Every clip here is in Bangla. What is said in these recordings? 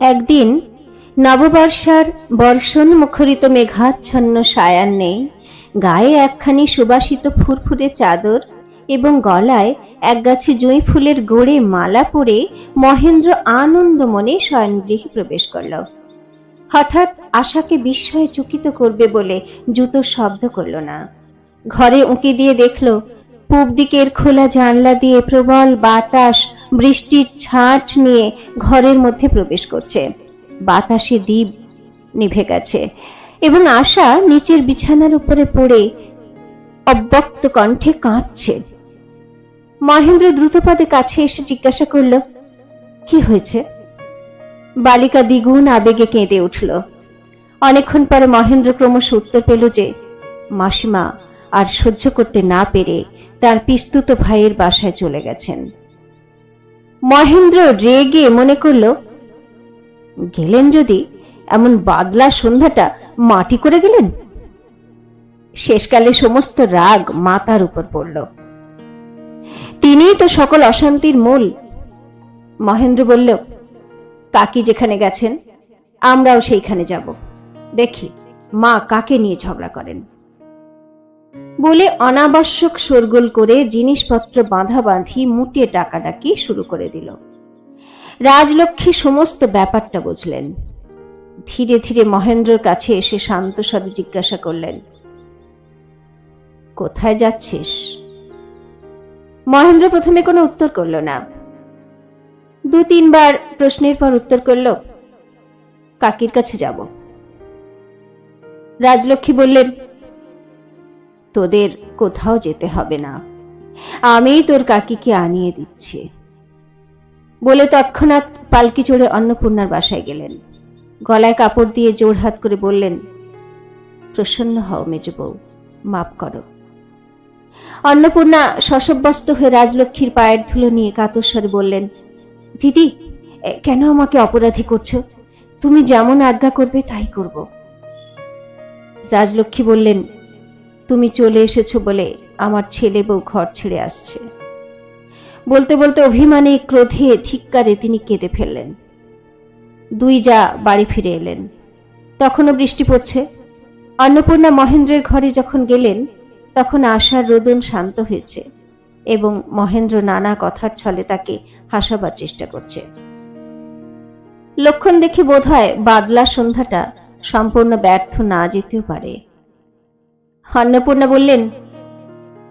একদিন নববর্ষার বর্ষণ মুখরিত মেঘাচ্ছন্ন সায়ান্নে গায়ে একখানি সুবাসিত ফুরফুরে চাদর এবং গলায় একগাছি জুঁই ফুলের গোড়ে মালা পরে মহেন্দ্র আনন্দ মনে শয়নগৃহে প্রবেশ করল। হঠাৎ আশাকে বিস্ময়ে চকিত করবে বলে জুতোর শব্দ করল না। ঘরে উঁকি দিয়ে দেখল পূব দিকের খোলা জানলা দিয়ে প্রবল বাতাস বৃষ্টির ছাট নিয়ে ঘরের মধ্যে প্রবেশ করছে। বাতাসে দ্বীপ নিভে গেছে এবং আশা নিচের বিছানার উপরে পড়ে অব্যক্ত কণ্ঠে কাঁদছে। মহেন্দ্র দ্রুতপদে কাছে এসে জিজ্ঞাসা করল, কি হয়েছে? বালিকা দ্বিগুণ আবেগে কেঁদে উঠল। অনেকক্ষণ পরে মহেন্দ্র ক্রমশ উত্তর পেল যে মাসিমা আর সহ্য করতে না পেরে তার পিস্তুত ভাইয়ের বাসায় চলে গেছেন। মহেন্দ্র রেগে মনে করল, গেলেন যদি এমন বাদলা সন্ধ্যাটা মাটি করে গেলেন। শেষকালে সমস্ত রাগ মাতার উপর পড়ল। তিনিই তো সকল অশান্তির মূল। মহেন্দ্র বলল, কাকি যেখানে গেছেন আমরাও সেইখানে যাব, দেখি মা কাকে নিয়ে ঝগড়া করেন। বলে অনাবশ্যক শোরগোল করে জিনিসপত্র বাঁধাবাঁধি মুটিয়ে ডাকাডাকি শুরু করে দিল। রাজলক্ষ্মী সমস্ত ব্যাপারটা বুঝলেন। ধীরে ধীরে মহেন্দ্রর কাছে এসে শান্ত স্বরে জিজ্ঞাসা করলেন, কোথায় যাচ্ছিস? মহেন্দ্র প্রথমে কোনো উত্তর করল না। দু তিনবার প্রশ্নের পর উত্তর করল, কাকির কাছে যাব। রাজলক্ষ্মী বললেন, তোদের কোথাও যেতে হবে না, আমি তোর কাকিকে আনিয়ে দিচ্ছি। বলে তৎক্ষণাৎ পালকি চড়ে অন্নপূর্ণার বাসায় গেলেন। গলায় কাপড় দিয়ে জোড়হাত করে বললেন, প্রসন্ন হও মেজ বউ, মাপ করো। অন্নপূর্ণা শশব্যস্ত হয়ে রাজলক্ষ্মীর পায়ের ধুলো নিয়ে কাতর স্বরে বললেন, দিদি কেন আমাকে অপরাধী করছো? তুমি যেমন আজ্ঞা করবে তাই করব। রাজলক্ষ্মী বললেন, তুমি চলে এসেছো বলে আমার ছেলে বউ ঘর ছেড়ে আসছে। বলতে বলতে অভিমানে ক্রোধে ধিক্কারে তিনি কেঁদে ফেললেন। দুই যা বাড়ি ফিরে এলেন। তখনও বৃষ্টি পড়ছে। অন্নপূর্ণা মহেন্দ্রের ঘরে যখন গেলেন তখন আশার রোদন শান্ত হয়েছে এবং মহেন্দ্র নানা কথার ছলে তাকে হাসাবার চেষ্টা করছে। লক্ষণ দেখে বোধ হয় বাদলা সন্ধ্যাটা সম্পূর্ণ ব্যর্থ না যেতেও পারে। অন্নপূর্ণা বললেন,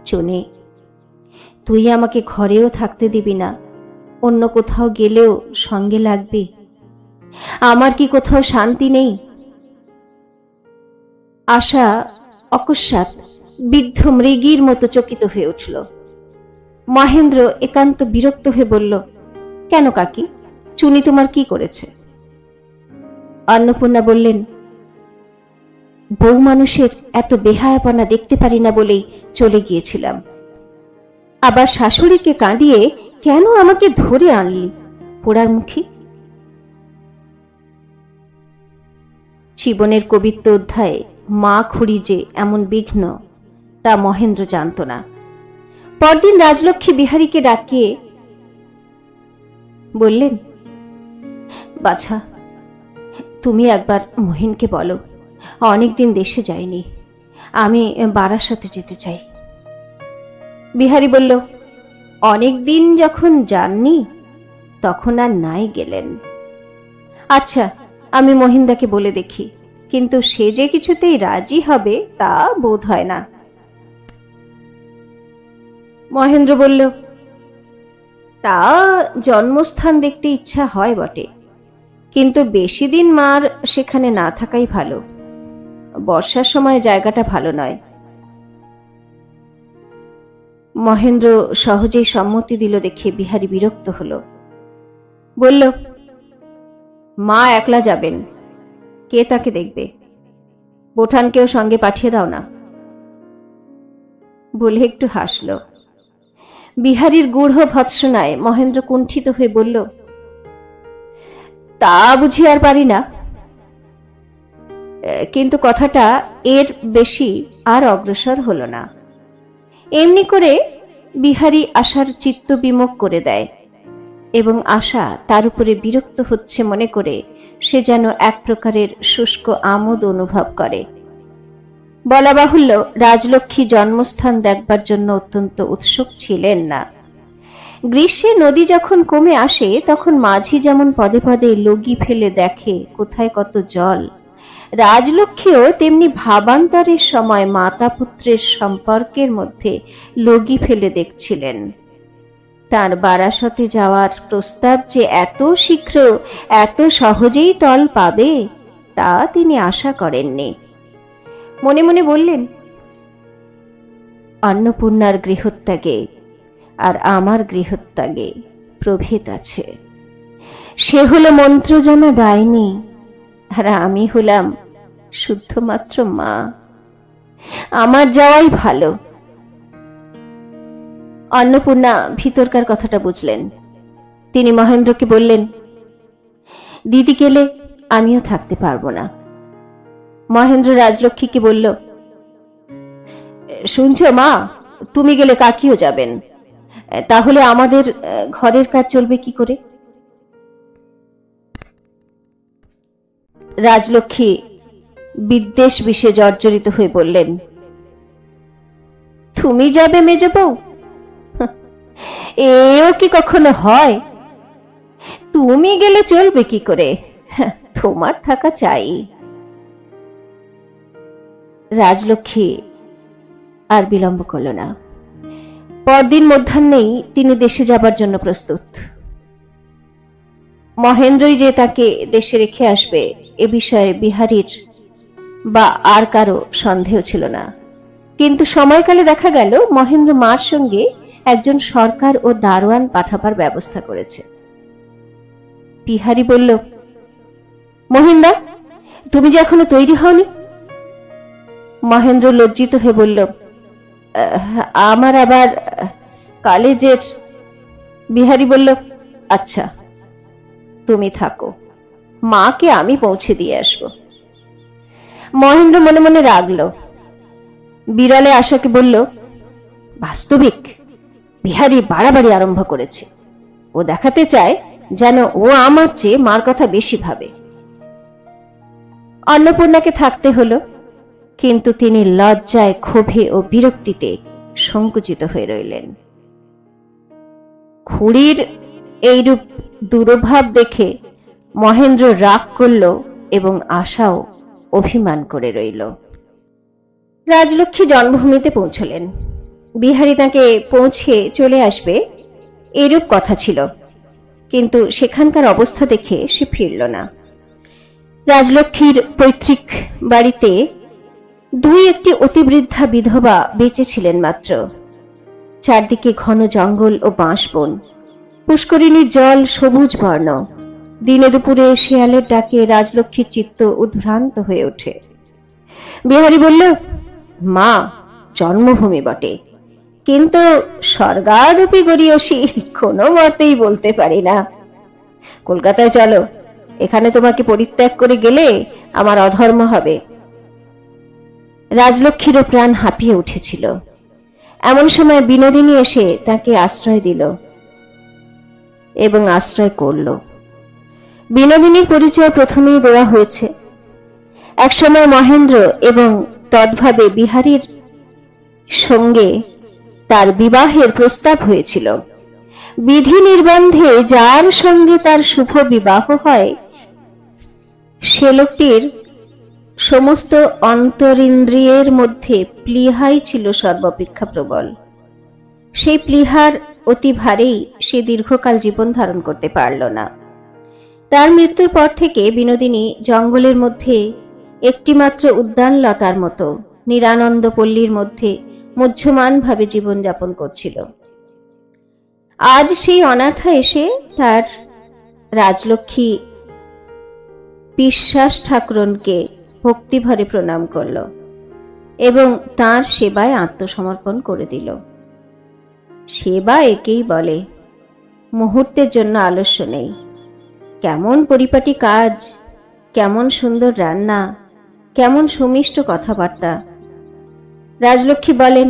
চুনি, তুই আমাকে ঘরেও থাকতে দিবি না, অন্য কোথাও গেলেও সঙ্গে লাগবি? আমার কি কোথাও শান্তি নেই? আশা অকস্মাৎ বিদ্ধ মৃগীর মতো চকিত হয়ে উঠল। মহেন্দ্র একান্ত বিরক্ত হয়ে বলল, কেন কাকি, চুনি তোমার কি করেছে? অন্নপূর্ণা বললেন, বউ মানুষের এত বেহায়াপনা দেখতে পারি না বলেই চলে গিয়েছিলাম। আবার শাশুড়িকে কাঁদিয়ে কেন আমাকে ধরে আনলি পোড়ার মুখী? জীবনের কবিত্ব অধ্যায়ে মা খুড়ি যে এমন বিঘ্ন তা মহেন্দ্র জানত না। পরদিন রাজলক্ষ্মী বিহারীকে ডাকিয়ে বললেন, বাছা, তুমি একবার মহিনকে বলো অনেকদিন দেশে যায়নি, আমি বারাসতে যেতে চাই। বিহারী বলল, অনেকদিন যখন যাননি তখন আর নাই গেলেন। আচ্ছা, আমি মহিন্দাকে বলে দেখি, কিন্তু সে যে কিছুতেই রাজি হবে তা বোধ হয় না। মহেন্দ্র বলল, তা জন্মস্থান দেখতে ইচ্ছা হয় বটে, কিন্তু বেশি দিন মার সেখানে না থাকাই ভালো। বর্ষার সময় জায়গাটা ভালো নয়। মহেন্দ্র সহজেই সম্মতি দিল দেখে বিহারী বিরক্ত হল। বলল, মা একলা যাবেন, কে তাকে দেখবে? বোঠানকেও সঙ্গে পাঠিয়ে দাও না। বলে একটু হাসল। বিহারীর গূঢ় ভৎসনায় মহেন্দ্র কুণ্ঠিত হয়ে বলল, তা বুঝি আর পারি না। কিন্তু কথাটা এর বেশি আর অগ্রসর হল না। এমনি করে বিহারী আশার চিত্ত বিমুখ করে দেয় এবং আশা তার উপরে বিরক্ত হচ্ছে মনে করে সে যেন এক প্রকারের শুষ্ক আমোদ অনুভব করে। বলা বাহুল্য, রাজলক্ষ্মী জন্মস্থান দেখবার জন্য অত্যন্ত উৎসুক ছিলেন না। গ্রীষ্মে নদী যখন কমে আসে তখন মাঝি যেমন পদে পদে লগি ফেলে দেখে কোথায় কত জল, রাজলক্ষ্মীও তেমনি ভাবান্তরের সময় মাতা পুত্রের সম্পর্কের মধ্যে লগি ফেলে দেখছিলেন। তার বারাসতে যাওয়ার প্রস্তাব যে এত শীঘ্র এত সহজেই তল পাবে তা তিনি আশা করেননি। মনে মনে বললেন, অন্নপূর্ণার গৃহত্যাগে আর আমার গৃহত্যাগে প্রভেদ আছে। সে হলো মন্ত্রজানা ডাইনি, আর আমি হলাম শুদ্ধমাত্র মা। আমার যাওয়াই ভালো। অন্নপূর্ণা ভিতরকার কথাটা বুঝলেন। তিনি মহেন্দ্রকে বললেন, দিদি গেলে আমিও থাকতে পারবো না। মহেন্দ্র রাজলক্ষ্মীকে বলল, শুনছো মা, তুমি গেলে কাকিও যাবেন, তাহলে আমাদের ঘরের কাজ চলবে কি করে? রাজলক্ষ্মী বিদ্বেষ বিষে জর্জরিত হয়ে বললেন, তুমি যাবে মেজ বউ? এও কি কখনো হয়? তুমি গেলে চলবে কি করে? তোমার থাকা চাই। রাজলক্ষ্মী আর বিলম্ব করল না। পরদিন মধ্যাহ্নেই তিনি দেশে যাবার জন্য প্রস্তুত। মহেন্দ্রই যে তাকে দেশে রেখে আসবে এ বিষয়ে বিহারীর বা আর কারো সন্দেহ ছিল না। কিন্তু সময়কালে দেখা গেল মহেন্দ্র মার সঙ্গে একজন সরকার ও দারোয়ান পাঠাবার ব্যবস্থা করেছে। বিহারী বলল, মহিন্দা, তুমি যে এখনো তৈরি হওনি? মহেন্দ্র লজ্জিত হয়ে বলল, আমার আবার কলেজের। বিহারী বলল, আচ্ছা তুমি থাকো, মাকে আমি পৌঁছে দিয়ে আসবো। মহেন্দ্র মনে মনে রাগল। বিড়ালে আশাকে বলল, বাস্তবিক বিহারী বাড়াবাড়ি আরম্ভ করেছে। ও দেখাতে চায় যেন ও আমার চেয়ে মার কথা বেশি ভাবে। অন্নপূর্ণাকে থাকতে হলো, কিন্তু তিনি লজ্জায়, ক্ষোভে ও বিরক্তিতে সংকুচিত হয়ে রইলেন। খুড়ির এইরূপ দুরভাব দেখে মহেন্দ্র রাগ করল এবং আশাও অভিমান করে রইল। রাজলক্ষ্মী জন্মভূমিতে পৌঁছলেন। বিহারী তাকে পৌঁছে চলে আসবে এরূপ কথা ছিল, কিন্তু সেখানকার অবস্থা দেখে সে ফিরল না। রাজলক্ষ্মীর পৈতৃক বাড়িতে দুই একটি অতিবৃদ্ধা বিধবা বেঁচে ছিলেন মাত্র। চারদিকে ঘন জঙ্গল ও বাঁশবন, পুষ্করিণীর জল সবুজ বর্ণ। দিনে দুপুরে শেয়ালের ডাকে রাজলক্ষ্মীর চিত্ত উদ্ভ্রান্ত হয়ে ওঠে। বিহারী বলল, মা, জন্মভূমি বটে, কিন্তু স্বর্গাদপি গরীয়সী কোনো মতেই বলতে পারি না। কলকাতায় চলো, এখানে তোমাকে পরিত্যাগ করে গেলে আমার অধর্ম হবে। রাজলক্ষ্মীরও প্রাণ হাঁপিয়ে উঠেছিল। এমন সময় বিনোদিনী এসে তাকে আশ্রয় দিল এবং আশ্রয় করল। বিনোদিনীর পরিচয় প্রথমেই দেওয়া হয়েছে। একসময় মহেন্দ্র এবং তদ্ভাবে বিহারীর সঙ্গে তার বিবাহের প্রস্তাব হয়েছিল। বিধি নির্বন্ধে যার সঙ্গে তার শুভ বিবাহ হয় সে লোকটির সমস্ত অন্তরিন্দ্রিয়ের মধ্যে প্লীহাই ছিল সর্বাপেক্ষা প্রবল। সেই প্লীহার অতি ভারেই সে দীর্ঘকাল জীবন ধারণ করতে পারল না। তার মৃত্যুর পর থেকে বিনোদিনী জঙ্গলের মধ্যে একটিমাত্র উদ্যানলতার মতো নিরানন্দ পল্লীর মধ্যে মুহ্যমান ভাবে জীবনযাপন করছিল। আজ সেই অনাথা এসে তার রাজলক্ষ্মী বিশ্বাস ঠাকুরনকে ভক্তিভরে প্রণাম করল এবং তার সেবায় আত্মসমর্পণ করে দিল। সেবা একেই বলে, মুহূর্তের জন্য আলস্য নেই। কেমন পরিপাটি কাজ, কেমন সুন্দর রান্না, কেমন সুমিষ্ট কথাবার্তা। রাজলক্ষ্মী বলেন,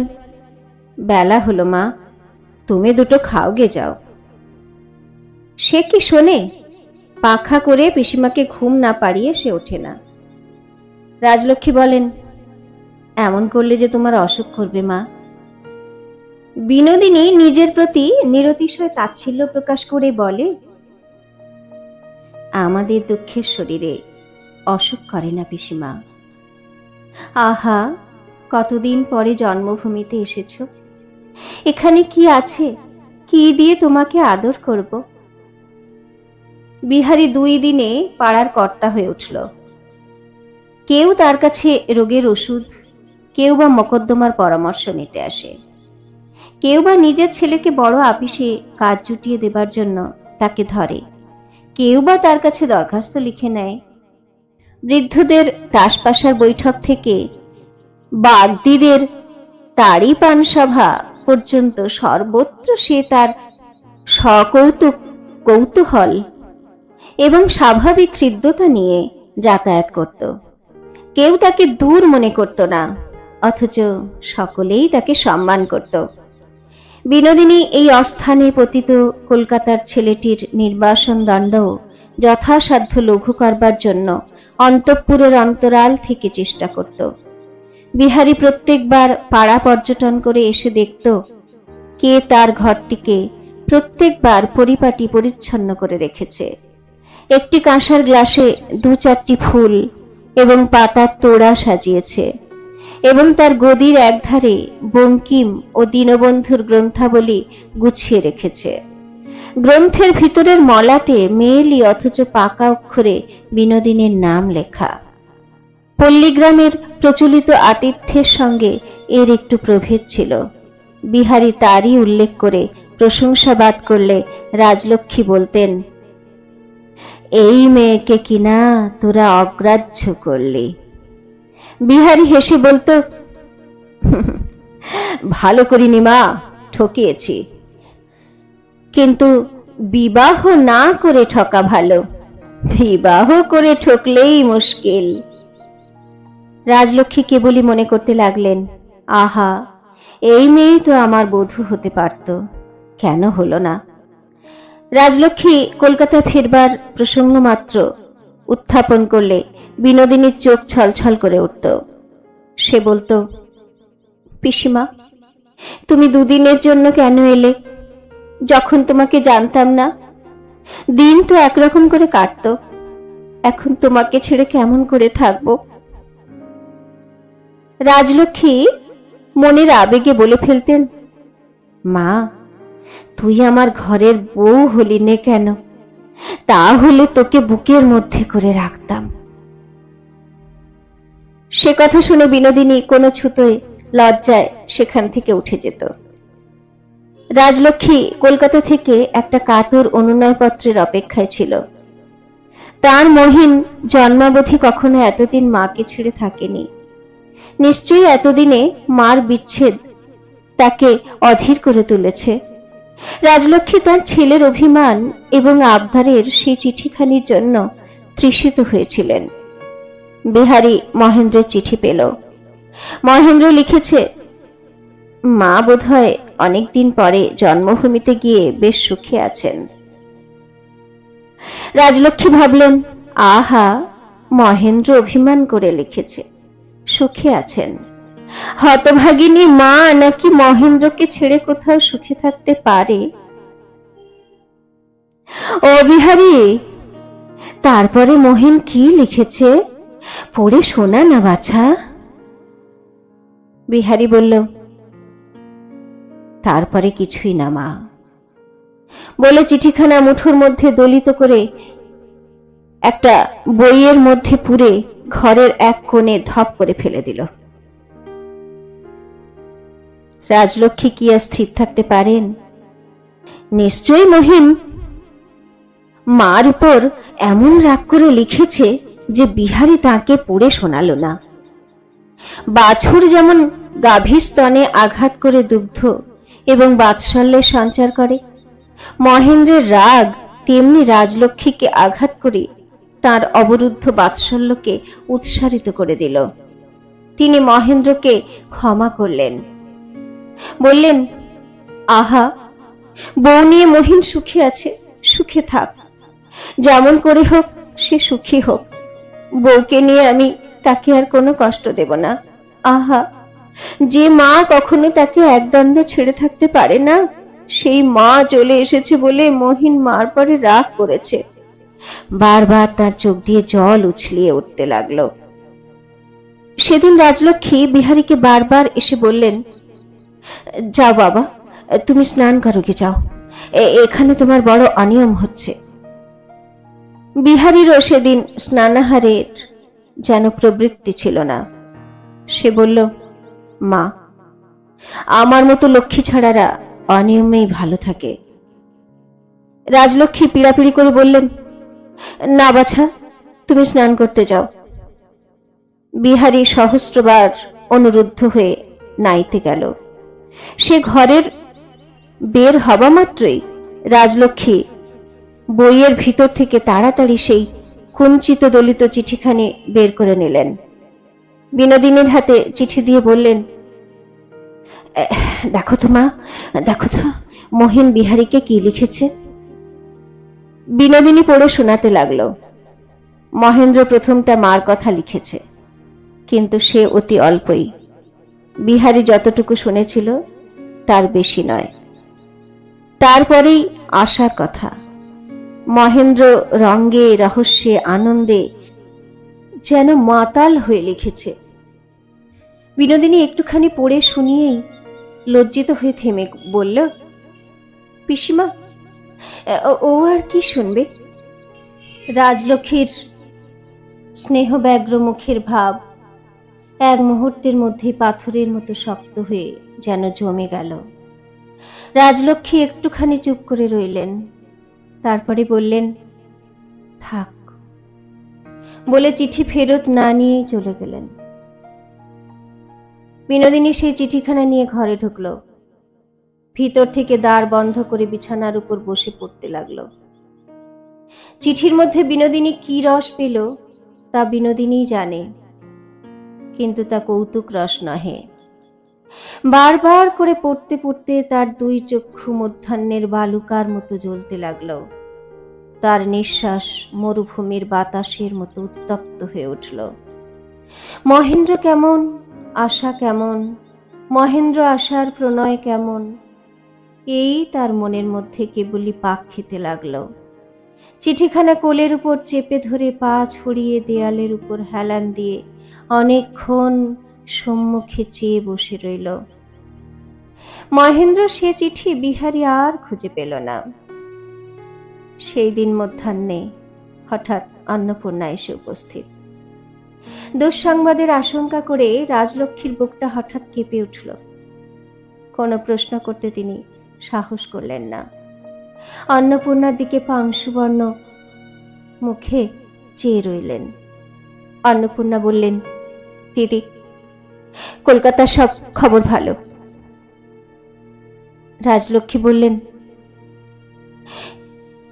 বেলা হলো মা, তুমি দুটো খাওগে যাও। সে কি শোনে? পাখা করে পিসিমাকে ঘুম না পাড়িয়ে সে ওঠে না। রাজলক্ষ্মী বলেন, এমন করলে যে তোমার অসুখ করবে মা। বিনোদিনী নিজের প্রতি নিরতিশয় তাচ্ছিল্য প্রকাশ করে বলে, আমাদের দুঃখের শরীরে অসুখ করে না পিসিমা। আহা, কতদিন পরে জন্মভূমিতে এসেছ, এখানে কি আছে, কি দিয়ে তোমাকে আদর করব? বিহারী 2 দিনে পাড়ার কর্তা হয়ে উঠল। কেউ তার কাছে রোগের ওষুধ, কেউ বা মোকদ্দমার পরামর্শ নিতে আসে, কেউ বা নিজের ছেলেকে বড় আপিসে কাজ জুটিয়ে দেবার জন্য তাকে ধরে, কেউ বা তার কাছে দরখাস্ত লিখে নেয়। বৃদ্ধদের তাসপাশার বৈঠক থেকে বাগদিদের তারি পানসভা পর্যন্ত সর্বত্র সে তার সকৌতুক কৌতূহল এবং স্বাভাবিক হৃদ্যতা নিয়ে যাতায়াত করত। কেউ তাকে দূর মনে করত না, অথচ সকলেই তাকে সম্মান করত। বিনোদিনী এই অস্থানে পতিত কলকাতার ছেলেটির নির্বাসন দণ্ড যথাসাধ্য লঘু করবার জন্য অন্তঃপুরের অন্তরাল থেকে চেষ্টা করত। বিহারী প্রত্যেকবার পাড়া পর্যটন করে এসে দেখত কে তার ঘরটিকে প্রত্যেকবার পরিপাটি পরিচ্ছন্ন করে রেখেছে। একটি কাঁসার গ্লাসে 2-4টি ফুল এবং পাতার তোড়া সাজিয়েছে এবং তার গদির একধারে বঙ্কিম ও দীনবন্ধুর গ্রন্থাবলী গুছিয়ে রেখেছে। গ্রন্থের ভিতরের মলাটে মেয়েলি অথচ পাকা অক্ষরে বিনোদিনীর নাম লেখা। পল্লীগ্রামের প্রচলিত আতিথ্যের সঙ্গে এর একটু প্রভেদ ছিল। বিহারী তারই উল্লেখ করে প্রশংসাবাদ করলে রাজলক্ষ্মী বলতেন, এই মেয়েকে কিনা তোরা অগ্রাহ্য করলি। বিহারী হেসে বলতো, ভালো করিনি মা, ঠকিয়েছি, কিন্তু বিবাহ না করে ঠকা ভালো, বিবাহ করে ঠকলেই মুশকিল। রাজলক্ষ্মী কেবলই মনে করতে লাগলেন, আহা, এই মেয়ে তো আমার বধূ হতে পারত, কেন হলো না? রাজলক্ষ্মী কলকাতা ফেরবার প্রসঙ্গ মাত্র উত্থাপন করলে বিনোদিনীর চোখ ছলছল করে উঠত। সে বলতো, পিসিমা, তুমি 2 দিনের জন্য কেন এলে? যখন তোমাকে জানতাম না, দিন তো একরকম করে কাটত, এখন তোমাকে ছেড়ে কেমন করে থাকবো? রাজলক্ষ্মী মনের আবেগে বলে ফেলতেন, মা, তুই আমার ঘরের বউ হলি নে কেন? তাহলে তোকে বুকের মধ্যে করে রাখতাম। সে কথা শুনে বিনোদিনী কোনো ছুতোয় লজ্জায় সেখান থেকে উঠে যেত। রাজলক্ষ্মী কলকাতা থেকে একটা কাতর অনুনয়পত্রের অপেক্ষায় ছিল। তার মহিন জন্মাবধি কখনো এতদিন মাকে ছেড়ে থাকেনি। নিশ্চয়ই এতদিনে মার বিচ্ছেদ তাকে অধীর করে তুলেছে। রাজলক্ষ্মী তার ছেলের অভিমান এবং আবদারের সেই চিঠিখানির জন্য তৃষিত হয়েছিলেন। বিহারী মহেন্দ্রের চিঠি পেল। মহেন্দ্র লিখেছে, মা বোধহয় অনেকদিন পরে জন্মভূমিতে গিয়ে বেশ সুখে আছেন। রাজলক্ষ্মী ভাবলেন, আহা, মহেন্দ্র অভিমান করে লিখেছে, সুখে আছেন। হতভাগিনী মা নাকি মহেন্দ্রকে ছেড়ে কোথাও সুখে থাকতে পারে? ও বিহারী, তারপরে মহিন কি লিখেছে পড়ে শোনা না বাছা। বিহারী বলল, তারপরে কিছুই না মা, বলে চিঠিখানা মুঠোর মধ্যে দলিত করে একটা বইয়ের মধ্যে পুরে ঘরের এক কোণে ধপ করে ফেলে দিল। রাজলক্ষ্মী কি আর স্থির থাকতে পারেন? নিশ্চয়ই মহিন মার উপর এমন রাগ করে লিখেছে যে বিহারী তাকে পড়ে শোনালো না। বাছুর যেমন গাভীর স্তনে আঘাত করে দুগ্ধ এবং বাৎসল্যের সঞ্চার করে, মহেন্দ্রের রাগ তেমনি রাজলক্ষ্মীকে আঘাত করে তার অবরুদ্ধ বাৎসল্যকে উৎসারিত করে দিল। তিনি মহেন্দ্রকে ক্ষমা করলেন, বললেন, আহা, বউ নিয়ে মহিন সুখে আছে, সুখে থাক, যেমন করে হোক সে সুখী হোক। বউকে নিয়ে আমি তাকে আর কোনো কষ্ট দেব না। আহা, যে মা কখনো তাকে একদণ্ডে ছেড়ে থাকতে পারে না, সেই মা চলে এসেছে বলে মহিন মার পরে রাগ করেছে। বারবার তার চোখ দিয়ে জল উছলিয়ে উঠতে লাগলো। সেদিন রাজলক্ষ্মী বিহারীকে বারবার এসে বললেন, যাও বাবা, তুমি স্নান করো গে, যাও, এখানে তোমার বড় অনিয়ম হচ্ছে। বিহারীরও সেদিন স্নানাহারের যেন প্রবৃত্তি ছিল না। সে বলল, মা, আমার মতো লক্ষ্মী ছাড়ারা অনিয়মেই ভালো থাকে। রাজলক্ষ্মী পিড়াপিড়ি করে বললেন, না বাছা, তুমি স্নান করতে যাও। বিহারী সহস্রবার অনুরুদ্ধ হয়ে নাইতে গেল। সে ঘরের বের হবা মাত্রই রাজলক্ষ্মী বইয়ের ভিতর থেকে তাড়াতাড়ি সেই কুঞ্চিত দলিত চিঠিখানি বের করে নিলেন। বিনোদিনীর হাতে চিঠি দিয়ে বললেন, দেখো তো মা, দেখো তো মহিন বিহারীকে কি লিখেছে। বিনোদিনী পড়ে শোনাতে লাগলো। মহেন্দ্র প্রথমটা মার কথা লিখেছে, কিন্তু সে অতি অল্পই। বিহারী যতটুকু শুনেছিল তার বেশি নয়। তারপরেই আশার কথা। মহেন্দ্র রঙ্গে, রহস্যে, আনন্দে যেন মাতাল হয়ে লিখেছে। বিনোদিনী একটুখানি পড়ে শুনিয়েই লজ্জিত হয়ে থেমে বলল, পিসিমা, ও আর কি শুনবে। রাজলক্ষ্মীর স্নেহব্যগ্র মুখের ভাব এক মুহূর্তের মধ্যে পাথরের মতো শক্ত হয়ে যেন জমে গেল। রাজলক্ষ্মী একটুখানি চুপ করে রইলেন, তারপরে বললেন, থাক, বলে চিঠি ফেরত না নিয়েই চলে গেলেন। বিনোদিনী সেই চিঠিখানা নিয়ে ঘরে ঢুকল। ভিতর থেকে দ্বার বন্ধ করে বিছানার উপর বসে পড়তে লাগলো। চিঠির মধ্যে বিনোদিনী কি রস পেল তা বিনোদিনীই জানে, কিন্তু তা কৌতুক রস নহে। বারবার করে পড়তে পড়তে তার দুই চক্ষু মধ্যাহ্নের বালুকার মতো জ্বলতে লাগলো। তার নিঃশ্বাস মরুভূমির বাতাসের মতো উত্তপ্ত হয়ে উঠল। মহেন্দ্র কেমন, আশা কেমন, মহেন্দ্র আশার প্রণয় কেমন, এই তার মনের মধ্যে কেবলই পাক খেতে লাগলো। চিঠিখানা কোলের উপর চেপে ধরে পা ছড়িয়ে দেয়ালের উপর হেলান দিয়ে অনেকক্ষণ সম্মুখে চেয়ে বসে রইল। মহেন্দ্র সে চিঠি বিহারী আর খুঁজে পেল না। সেই দিন মধ্যাহ্নে হঠাৎ অন্নপূর্ণা এসে উপস্থিত। দুঃসংবাদের আশঙ্কা করে রাজলক্ষ্মীর বুকটা হঠাৎ কেঁপে উঠল। কোনো প্রশ্ন করতে তিনি সাহস করলেন না। অন্নপূর্ণার দিকে পাংশুবর্ণ মুখে চেয়ে রইলেন। অন্নপূর্ণা বললেন, দিদি, কলকাতার সব খবর ভালো। রাজলক্ষ্মী বললেন,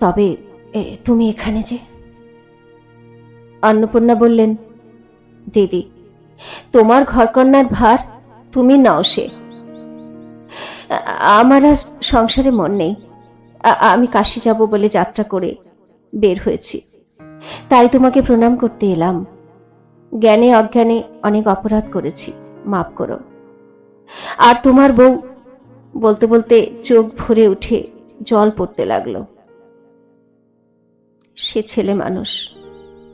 তবে তুমি এখানে যে। অন্নপূর্ণা বললেন, দিদি, তোমার ঘরকন্যার ভার তুমি নাও। সে আমার আর সংসারে মন নেই। আমি কাশী যাব বলে যাত্রা করে বের হয়েছি, তাই তোমাকে প্রণাম করতে এলাম। জ্ঞানে অজ্ঞানে অনেক অপরাধ করেছি, মাফ করো। আর তোমার বউ, বলতে বলতে চোখ ভরে উঠে জল পড়তে লাগলো। সে ছেলে মানুষ,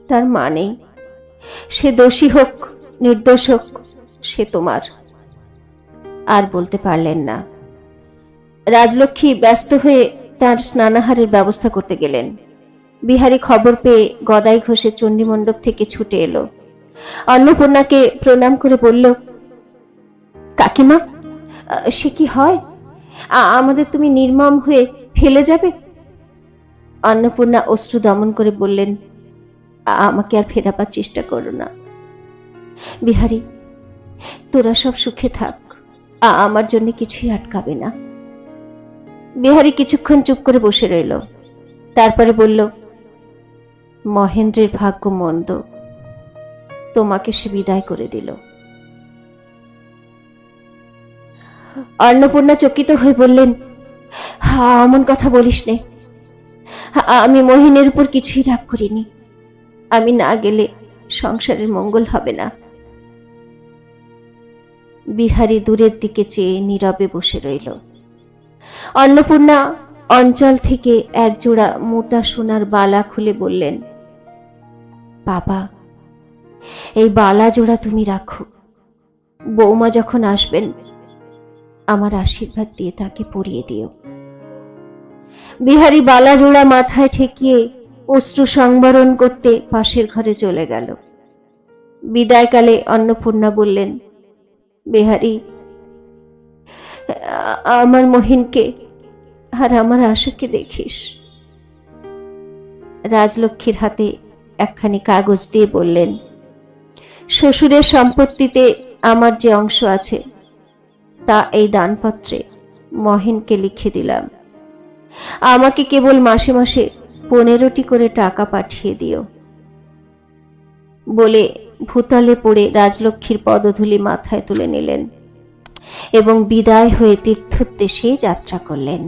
তার মা নেই। সে দোষী হোক নির্দোষ হোক, সে তোমার। আর বলতে পারলেন না। রাজলক্ষ্মী ব্যস্ত হয়ে তার স্নানাহারের ব্যবস্থা করতে গেলেন। বিহারী খবর পেয়ে গদাই ঘষে চণ্ডীমণ্ডপ থেকে ছুটে এলো। অন্নপূর্ণাকে প্রণাম করে বলল, কাকিমা, সে কি হয়? আমাদের তুমি নির্মম হয়ে ফেলে যাবে? অন্নপূর্ণা অশ্রু দমন করে বললেন, আমাকে আর ফেরাবার চেষ্টা করো না বিহারী, তোরা সব সুখে থাক, আমার জন্য কিছুই আটকাবে না। বিহারী কিছুক্ষণ চুপ করে বসে রইল, তারপরে বলল, মহেন্দ্রের ভাগ্য মন্দ, তোমাকে সে বিদায় করে দিল। অন্নপূর্ণা চকিত হয়ে বললেন, অমন কথা বলিস নে। আমি মহিনের উপর কিছুই রাগ করিনি। আমি না গেলে সংসারের মঙ্গল হবে না। বিহারী দূরের দিকে চেয়ে নীরবে বসে রইল। অন্নপূর্ণা অঞ্চল থেকে একজোড়া মোটা সোনার বালা খুলে বললেন, বাবা, এই বালা জোড়া তুমি রাখো। বৌমা যখন আসবেন আমার আশীর্বাদ দিয়ে তাকে পরিয়ে দিও। বিহারী বালা জোড়া মাথায় ঠেকিয়ে অশ্রু সংবরণ করতে পাশের ঘরে চলে গেল। বিদায়কালে অন্নপূর্ণা বললেন, বিহারী, আমার মহিনকে আর আমার আশাকে দেখিস। রাজলক্ষ্মীর হাতে একখানি কাগজ দিয়ে বললেন, শ্বশুরের সম্পত্তিতে আমার যে অংশ আছে তা এই দানপত্রে মহিনকে লিখে দিলাম। আমাকে কেবল মাসে মাসে 15টি করে টাকা পাঠিয়ে দিও। বলে ভূতলে পড়ে রাজলক্ষ্মীর পদধূলি মাথায় তুলে নিলেন এবং বিদায় হয়ে তীর্থোদ্দেশে যাত্রা করলেন।